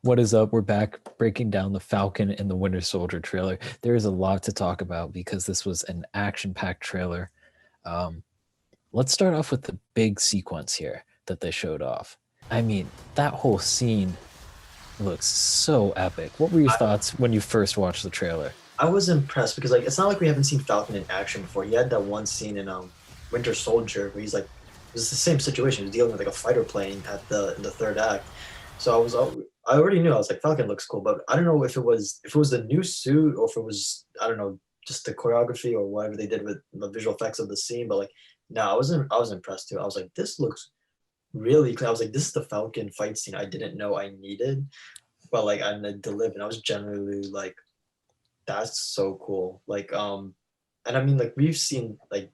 What is up? We're back breaking down the Falcon and the Winter Soldier trailer. There is a lot to talk about because this was an action-packed trailer. Um, let's start off with the big sequence here that they showed off. I mean, that whole scene looks so epic. What were your I, thoughts when you first watched the trailer? I was impressed because like it's not like we haven't seen Falcon in action before. He had that one scene in Winter Soldier where he's like it was the same situation. He was dealing with like a fighter plane at the third act. So I already knew I was like Falcon looks cool, but I don't know if it was the new suit or if it was I don't know just the choreography or whatever they did with the visual effects of the scene. But like no, I was impressed too. I was like this looks really clean. I was like this is the Falcon fight scene I didn't know I needed, but like I delivered. I was generally like that's so cool. And I mean, like we've seen like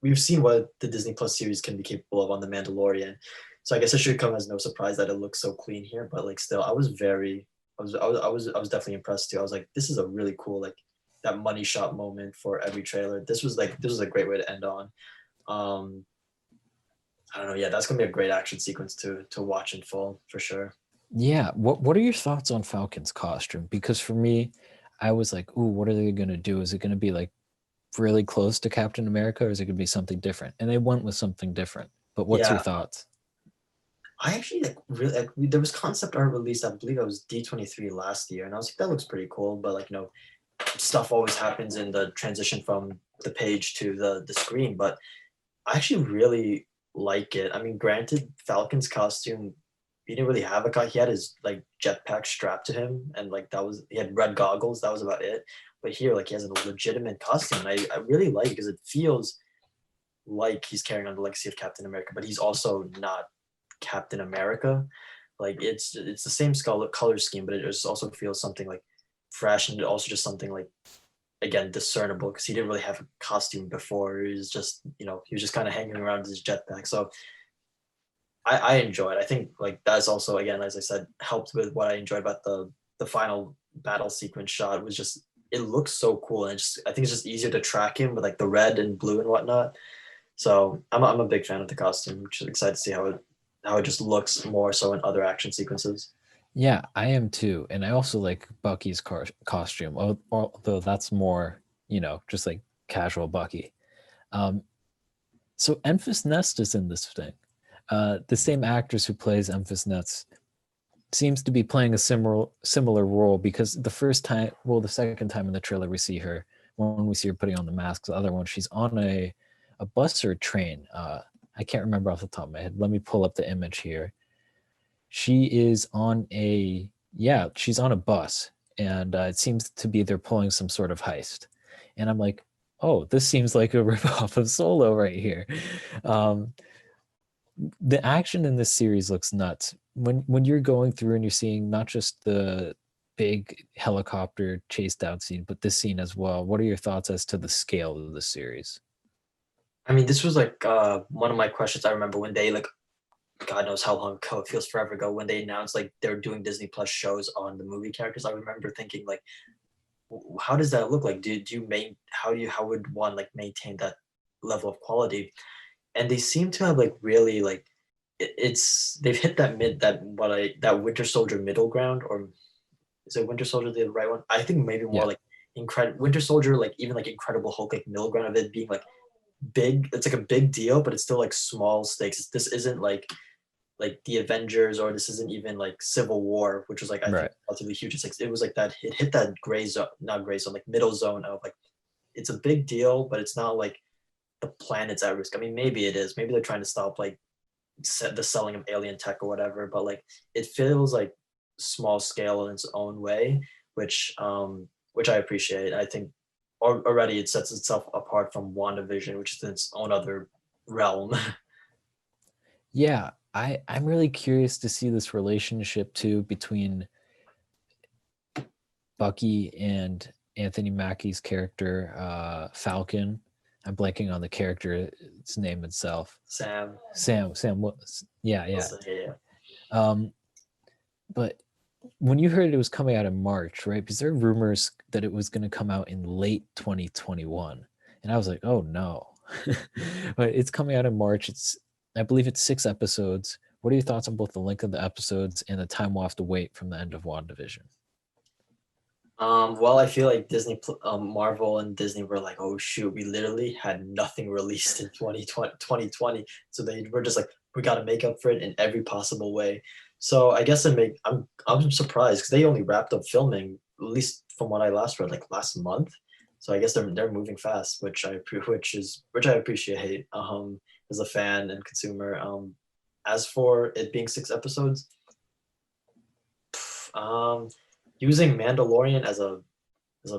we've seen what the Disney Plus series can be capable of on The Mandalorian. So I guess it should come as no surprise that it looks so clean here. But like, still, I was definitely impressed too. I was like, this is a really cool like that money shot moment for every trailer. This was a great way to end on. Um, I don't know. Yeah, that's gonna be a great action sequence to watch in full for sure. Yeah, what are your thoughts on Falcon's costume? Because for me, I was like, ooh, what are they gonna do? Is it gonna be like really close to Captain America, or is it gonna be something different? And they went with something different. But what's your Yeah, thoughts? I actually like really like there was concept art released. I believe it was D23 last year, and I was like, that looks pretty cool. But like stuff always happens in the transition from the page to the screen. But I actually really like it. I mean, granted, Falcon's costume, he didn't really have a cut. He had his like jetpack strapped to him, and like that was he had red goggles. That was about it. But here, like he has a legitimate costume, and I really like it because it feels like he's carrying on the legacy of Captain America, but he's also not Captain America. Like it's the same color scheme, but it just also feels something like fresh and also just something like again discernible because he didn't really have a costume before. He was just he was just kind of hanging around with his jetpack. So I enjoyed. I think like that's also again as I said helped with what I enjoyed about the final battle sequence shot was just it looks so cool and I think it's just easier to track him with like the red and blue and whatnot. So I'm a big fan of the costume. I'm just excited to see how it just looks more so in other action sequences. Yeah, I am too. And I also like Bucky's costume, although that's more, just like casual Bucky. Um, so Enfys Nest is in this thing. The same actress who plays Enfys Nest seems to be playing a similar role because the second time in the trailer we see her, when we see her putting on the mask, the other one she's on a bus or a train. I can't remember off the top of my head. Let me pull up the image here. She is on a yeah, she's on a bus, and it seems to be they're pulling some sort of heist. And I'm like, oh, this seems like a ripoff of Solo right here. Um, the action in this series looks nuts. When you're going through and you're seeing not just the big helicopter chase down scene, but this scene as well. What are your thoughts as to the scale of the series? I mean, this was like one of my questions. I remember when they like God knows how long ago it feels forever ago when they announced like they're doing Disney Plus shows on the movie characters. I remember thinking like, how does that look like? Do you main how would one like maintain that level of quality? And they seem to have like really like it's they've hit that Winter Soldier middle ground or is it Winter Soldier the right one? I think maybe more Yeah, like incredible Winter Soldier, like even like Incredible Hulk, like middle ground of it being like big. It's like a big deal, but it's still like small stakes. This isn't like the Avengers or this isn't even like Civil War, which was like I think right. relatively huge. It's like it was like that it hit that gray zone, not gray zone, like middle zone of like it's a big deal, but it's not like the planet's at risk. I mean, maybe it is. Maybe they're trying to stop like the selling of alien tech or whatever, but like it feels like small scale in its own way, which I appreciate. I think already it sets itself apart from WandaVision, which is its own other realm. Yeah, I'm really curious to see this relationship too between Bucky and Anthony Mackie's character, Falcon. I'm blanking on the character's name itself. Sam, Sam. What? Yeah, yeah. listen, yeah, yeah. Um, but when you heard it was coming out in March, right? Because there are rumors that it was going to come out in late 2021, and I was like, oh no. But it's coming out in March. I believe it's 6 episodes. What are your thoughts on both the length of the episodes and the time we'll have to wait from the end of WandaVision? Well, I feel like Marvel and Disney were like, oh shoot, we literally had nothing released in 2020. So they were just like, we got to make up for it in every possible way. So I guess I'm surprised because they only wrapped up filming, at least from what I last read, like last month. So I guess they're moving fast, which I appreciate as a fan and consumer. As for it being 6 episodes, um, using Mandalorian as a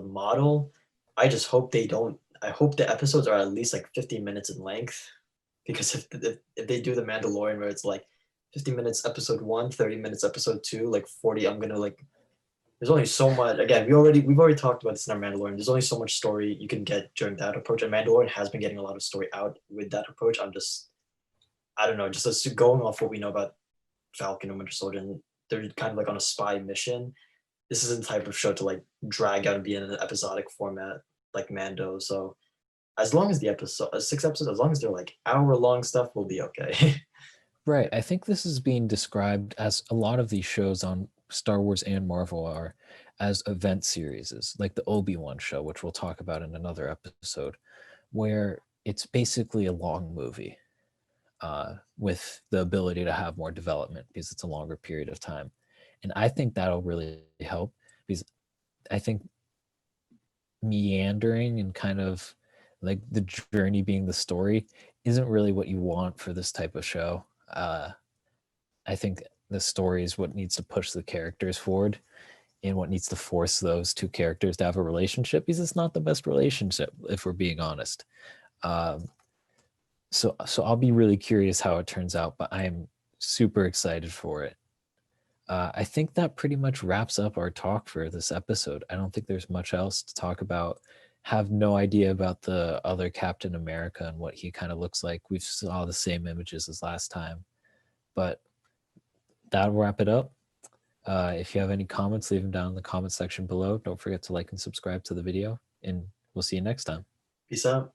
model, I just hope they don't. I hope the episodes are at least like 50 minutes in length, because if they do the Mandalorian where it's like 50 minutes episode one, 30 minutes episode two, like 40, I'm gonna like. There's only so much. Again, we've already talked about this in our Mandalorian. There's only so much story you can get during that approach, and Mandalorian has been getting a lot of story out with that approach. I don't know, just going off what we know about Falcon and Winter Soldier, and they're kind of like on a spy mission. This isn't the type of show to like drag out and be in an episodic format like Mando. So as long as the episode 6 episodes, as long as they're like hour-long stuff, we'll be okay. Right. I think this is being described as a lot of these shows on Star Wars and Marvel are as event series, like the Obi-Wan show, which we'll talk about in another episode, where it's basically a long movie with the ability to have more development because it's a longer period of time. And I think that'll really help because I think meandering and kind of like the journey being the story isn't really what you want for this type of show. I think the story is what needs to push the characters forward and what needs to force those two characters to have a relationship because it's not the best relationship if we're being honest. Um, so I'll be really curious how it turns out, but I'm super excited for it. I think that pretty much wraps up our talk for this episode. I don't think there's much else to talk about. Have no idea about the other Captain America and what he kind of looks like. We saw the same images as last time, but that'll wrap it up. If you have any comments, leave them down in the comment section below. Don't forget to like and subscribe to the video, and we'll see you next time. Peace out.